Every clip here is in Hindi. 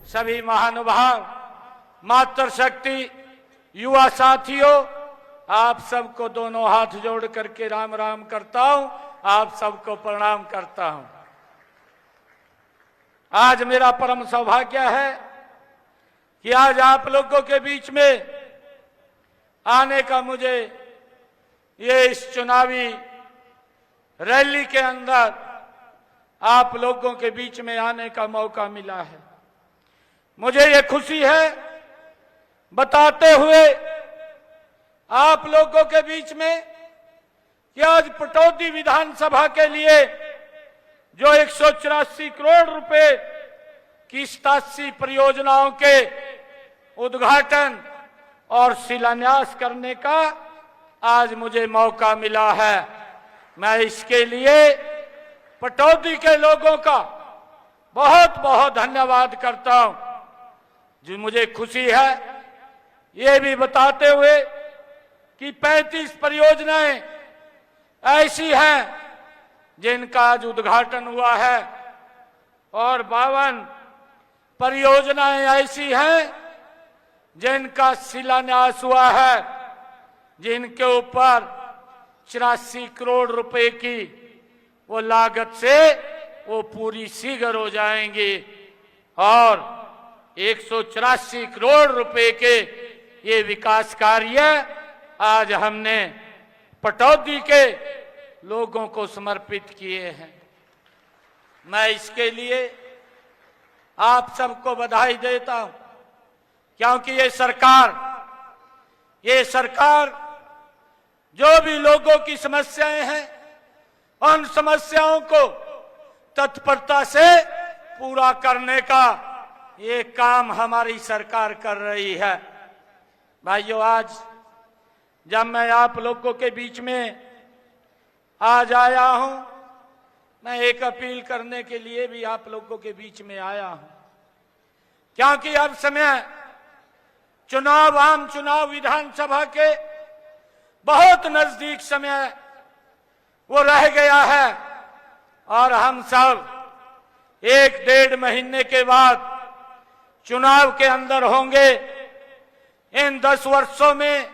सभी महानुभाव, मातृशक्ति, युवा साथियों, आप सबको दोनों हाथ जोड़ करके राम राम करता हूं, आप सबको प्रणाम करता हूं। आज मेरा परम सौभाग्य है कि आज आप लोगों के बीच में आने का मुझे ये इस चुनावी रैली के अंदर आप लोगों के बीच में आने का मौका मिला है। मुझे ये खुशी है बताते हुए आप लोगों के बीच में कि आज पटौदी विधानसभा के लिए जो 184 करोड़ रुपए की 87 परियोजनाओं के उद्घाटन और शिलान्यास करने का आज मुझे मौका मिला है। मैं इसके लिए पटौदी के लोगों का बहुत बहुत धन्यवाद करता हूं। जो मुझे खुशी है ये भी बताते हुए कि 35 परियोजनाएं ऐसी हैं जिनका आज उद्घाटन हुआ है और 52 परियोजनाएं ऐसी हैं जिनका शिलान्यास हुआ है, जिनके ऊपर 84 करोड़ रुपए की वो लागत से वो पूरी शीघ्र हो जाएंगी और 184 करोड़ रुपए के ये विकास कार्य आज हमने पटौदी के लोगों को समर्पित किए हैं। मैं इसके लिए आप सबको बधाई देता हूं, क्योंकि ये सरकार जो भी लोगों की समस्याएं हैं उन समस्याओं को तत्परता से पूरा करने का ये काम हमारी सरकार कर रही है। भाइयों, आज जब मैं आप लोगों के बीच में आज आया हूं, मैं एक अपील करने के लिए भी आप लोगों के बीच में आया हूं, क्योंकि अब समय आम चुनाव विधानसभा के बहुत नजदीक समय वो रह गया है और हम सब 1-1.5 महीने के बाद चुनाव के अंदर होंगे। इन 10 वर्षों में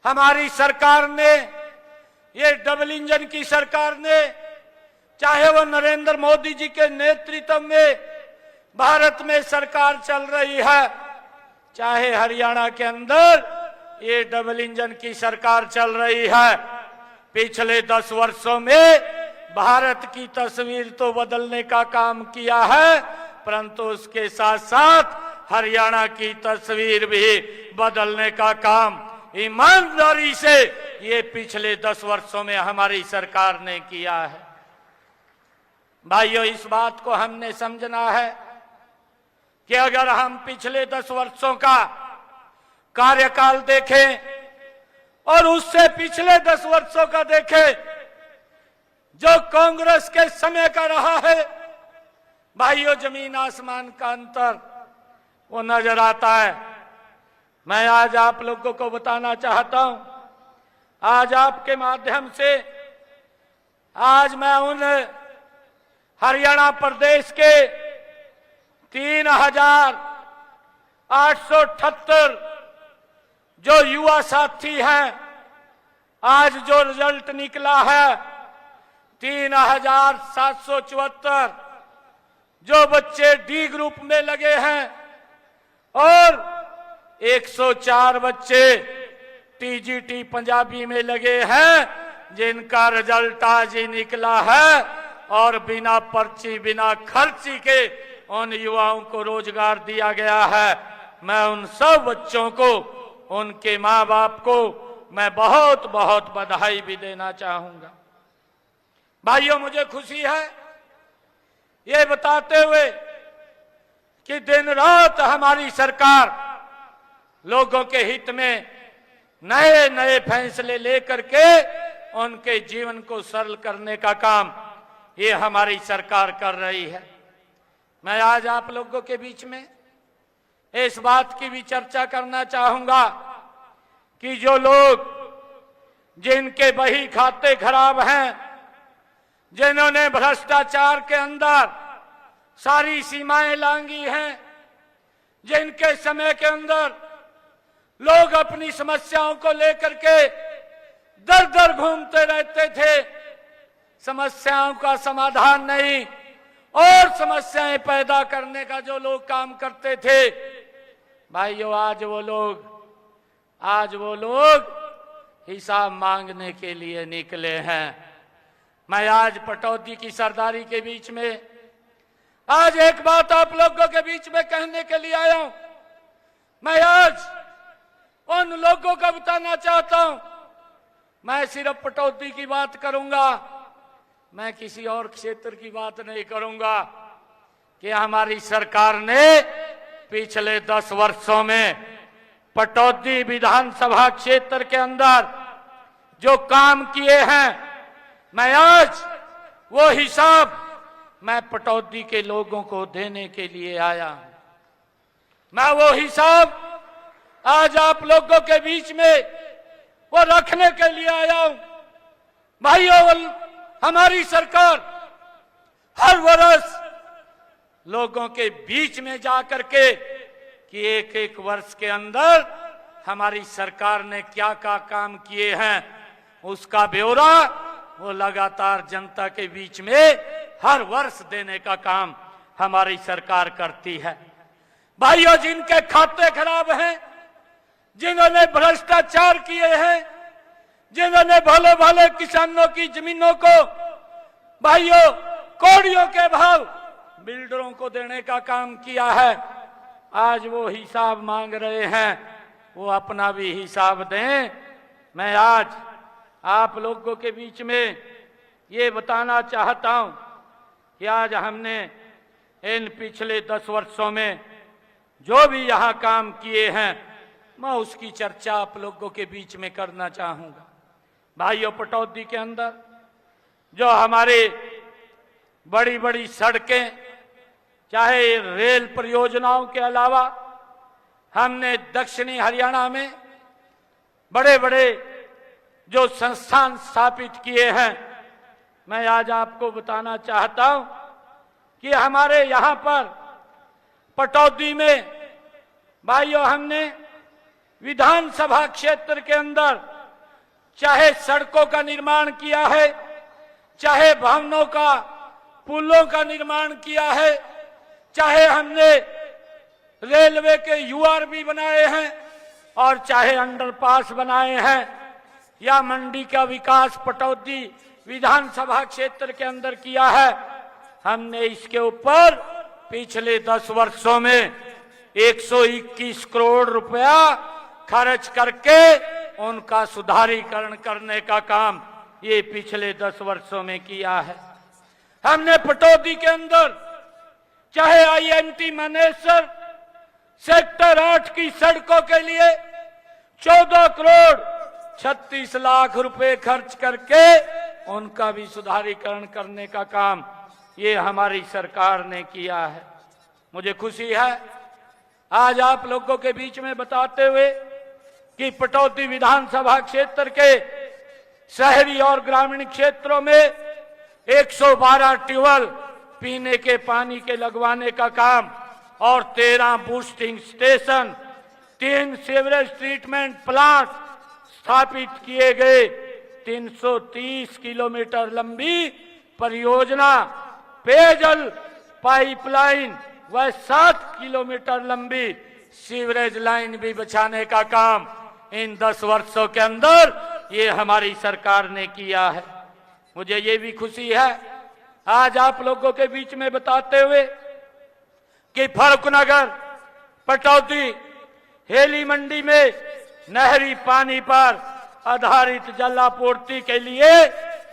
हमारी सरकार ने, ये डबल इंजन की सरकार ने, चाहे वो नरेंद्र मोदी जी के नेतृत्व में भारत में सरकार चल रही है, चाहे हरियाणा के अंदर ये डबल इंजन की सरकार चल रही है, पिछले 10 वर्षों में भारत की तस्वीर तो बदलने का काम किया है, परंतु उसके साथ साथ हरियाणा की तस्वीर भी बदलने का काम ईमानदारी से ये पिछले 10 वर्षों में हमारी सरकार ने किया है। भाइयों, इस बात को हमने समझना है कि अगर हम पिछले 10 वर्षों का कार्यकाल देखें और उससे पिछले 10 वर्षों का देखें जो कांग्रेस के समय का रहा है, भाइयों, जमीन आसमान का अंतर वो नजर आता है। मैं आज आप लोगों को बताना चाहता हूं, आज आपके माध्यम से आज मैं उन हरियाणा प्रदेश के 3,878 जो युवा साथी हैं, आज जो रिजल्ट निकला है 3,774 जो बच्चे डी ग्रुप में लगे हैं और 104 बच्चे टीजीटी पंजाबी में लगे हैं, जिनका रिजल्ट आज ही निकला है और बिना पर्ची बिना खर्ची के उन युवाओं को रोजगार दिया गया है। मैं उन सब बच्चों को, उनके माँ बाप को मैं बहुत बहुत बधाई भी देना चाहूंगा। भाइयों, मुझे खुशी है ये बताते हुए कि दिन रात हमारी सरकार लोगों के हित में नए नए फैसले लेकर के उनके जीवन को सरल करने का काम ये हमारी सरकार कर रही है। मैं आज आप लोगों के बीच में इस बात की भी चर्चा करना चाहूंगा कि जो लोग, जिनके बही खाते खराब हैं, जिन्होंने भ्रष्टाचार के अंदर सारी सीमाएं लांघी हैं, जिनके समय के अंदर लोग अपनी समस्याओं को लेकर के दर दर घूमते रहते थे, समस्याओं का समाधान नहीं और समस्याएं पैदा करने का जो लोग काम करते थे, भाइयों आज वो लोग हिसाब मांगने के लिए निकले हैं। मैं आज पटौदी की सरदारी के बीच में आज एक बात आप लोगों के बीच में कहने के लिए आया हूं। मैं आज उन लोगों को बताना चाहता हूं, मैं सिर्फ पटौदी की बात करूंगा, मैं किसी और क्षेत्र की बात नहीं करूंगा कि हमारी सरकार ने पिछले 10 वर्षों में पटौदी विधानसभा क्षेत्र के अंदर जो काम किए हैं, मैं आज वो हिसाब मैं पटौदी के लोगों को देने के लिए आया हूं। मैं वो हिसाब आज आप लोगों के बीच में वो रखने के लिए आया हूं। भाइयों, हमारी सरकार हर वर्ष लोगों के बीच में जाकर के कि एक वर्ष के अंदर हमारी सरकार ने क्या क्या काम किए हैं, उसका ब्यौरा वो लगातार जनता के बीच में हर वर्ष देने का काम हमारी सरकार करती है। भाइयों, जिनके खाते खराब हैं, जिन्होंने भ्रष्टाचार किए हैं, जिन्होंने भले भले किसानों की जमीनों को भाइयों कौड़ियों के भाव बिल्डरों को देने का काम किया है, आज वो हिसाब मांग रहे हैं, वो अपना भी हिसाब दें। मैं आज आप लोगों के बीच में ये बताना चाहता हूं कि आज हमने इन पिछले 10 वर्षों में जो भी यहां काम किए हैं, मैं उसकी चर्चा आप लोगों के बीच में करना चाहूंगा। भाइयों, पटौदी के अंदर जो हमारे बड़ी बड़ी सड़कें, चाहे रेल परियोजनाओं के अलावा हमने दक्षिणी हरियाणा में बड़े बड़े जो संस्थान स्थापित किए हैं, मैं आज आपको बताना चाहता हूं कि हमारे यहां पर पटौदी में भाइयों हमने विधानसभा क्षेत्र के अंदर चाहे सड़कों का निर्माण किया है, चाहे भवनों का पुलों का निर्माण किया है, चाहे हमने रेलवे के यूआरबी बनाए हैं और चाहे अंडरपास बनाए हैं, या मंडी का विकास पटौदी विधानसभा क्षेत्र के अंदर किया है, हमने इसके ऊपर पिछले 10 वर्षों में 121 करोड़ रुपया खर्च करके उनका सुधारीकरण करने का काम ये पिछले 10 वर्षों में किया है। हमने पटौदी के अंदर चाहे आईएमटी मानेसर सेक्टर 8 की सड़कों के लिए 14 करोड़ 36 लाख रुपए खर्च करके उनका भी सुधारीकरण करने का काम ये हमारी सरकार ने किया है। मुझे खुशी है आज आप लोगों के बीच में बताते हुए कि पटौदी विधानसभा क्षेत्र के शहरी और ग्रामीण क्षेत्रों में 112 ट्यूबवेल पीने के पानी के लगवाने का काम और 13 boosting station, 3 sewerage treatment plant स्थापित किए गए, 330 किलोमीटर लंबी परियोजना पेयजल पाइपलाइन व 7 किलोमीटर लंबी सीवरेज लाइन भी बिछाने का काम इन 10 वर्षों के अंदर ये हमारी सरकार ने किया है। मुझे ये भी खुशी है आज आप लोगों के बीच में बताते हुए कि फर्रुखनगर पटौदी हेली मंडी में नहरी पानी पर आधारित जल आपूर्ति के लिए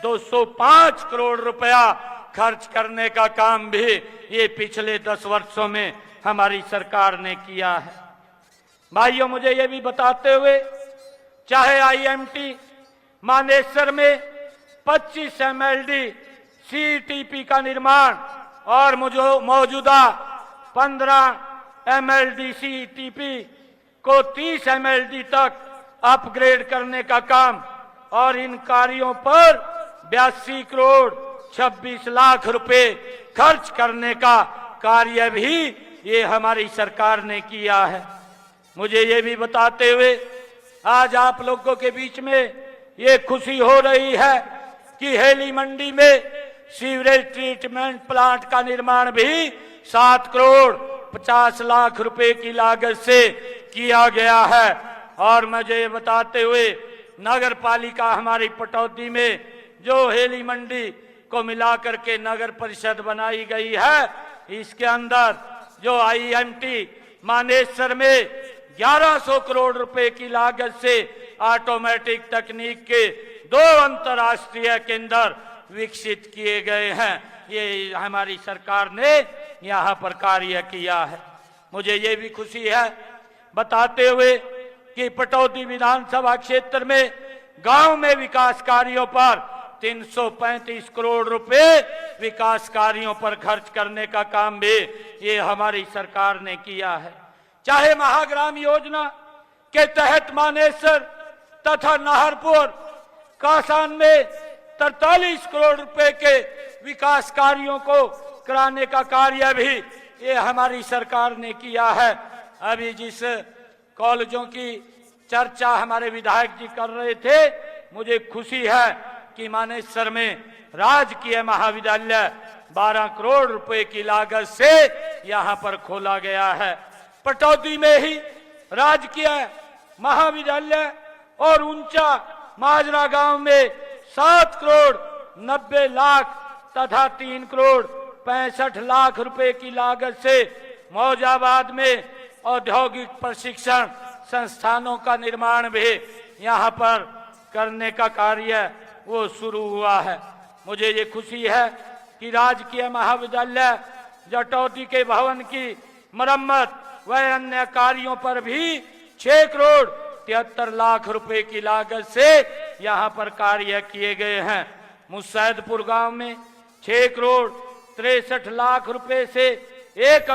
205 करोड़ रुपया खर्च करने का काम भी ये पिछले 10 वर्षों में हमारी सरकार ने किया है। भाइयों, मुझे ये भी बताते हुए चाहे आईएमटी मानेसर में 25 एमएलडी सीटीपी का निर्माण और मौजूदा 15 एमएलडी सीटीपी को 30 एमएलडी तक अपग्रेड करने का काम और इन कार्यों पर 82 करोड़ 26 लाख रुपए खर्च करने का कार्य भी ये हमारी सरकार ने किया है। मुझे ये भी बताते हुए आज आप लोगों के बीच में ये खुशी हो रही है कि हेली मंडी में सीवरेज ट्रीटमेंट प्लांट का निर्माण भी 7 करोड़ 50 लाख रुपए की लागत से किया गया है। और मुझे बताते हुए नगर पालिका हमारी पटौदी में जो हेली मंडी को मिलाकर के नगर परिषद बनाई गई है, इसके अंदर जो IMT मानेसर में 1100 करोड़ रुपए की लागत से ऑटोमेटिक तकनीक के 2 अंतर्राष्ट्रीय केंद्र विकसित किए गए हैं। ये हमारी सरकार ने यहाँ पर कार्य किया है। मुझे ये भी खुशी है बताते हुए कि पटौदी विधानसभा क्षेत्र में गांव में विकास कार्यों पर 335 करोड़ रुपए विकास कार्यों पर खर्च करने का काम भी ये हमारी सरकार ने किया है। चाहे महाग्राम योजना के तहत मानेसर तथा नाहरपुर कासान में 43 करोड़ रुपए के विकास कार्यों को कराने का कार्य भी ये हमारी सरकार ने किया है। अभी जिस कॉलेजों की चर्चा हमारे विधायक जी कर रहे थे, मुझे खुशी है कि मानेसर में राजकीय महाविद्यालय 12 करोड़ रुपए की लागत से यहाँ पर खोला गया है। पटौदी में ही राजकीय महाविद्यालय और ऊंचा माजरा गांव में 7 करोड़ 90 लाख तथा 3 करोड़ 65 लाख रुपए की लागत से मौजाबाद में औद्योगिक प्रशिक्षण संस्थानों का निर्माण भी यहाँ पर करने का कार्य वो शुरू हुआ है। मुझे ये खुशी है कि राजकीय महाविद्यालय जटौती के भवन की मरम्मत व अन्य कार्यों पर भी 6 करोड़ 73 लाख रुपए की लागत से यहाँ पर कार्य किए गए हैं। मुसैदपुर गांव में 6 करोड़ 63 लाख रुपए से एक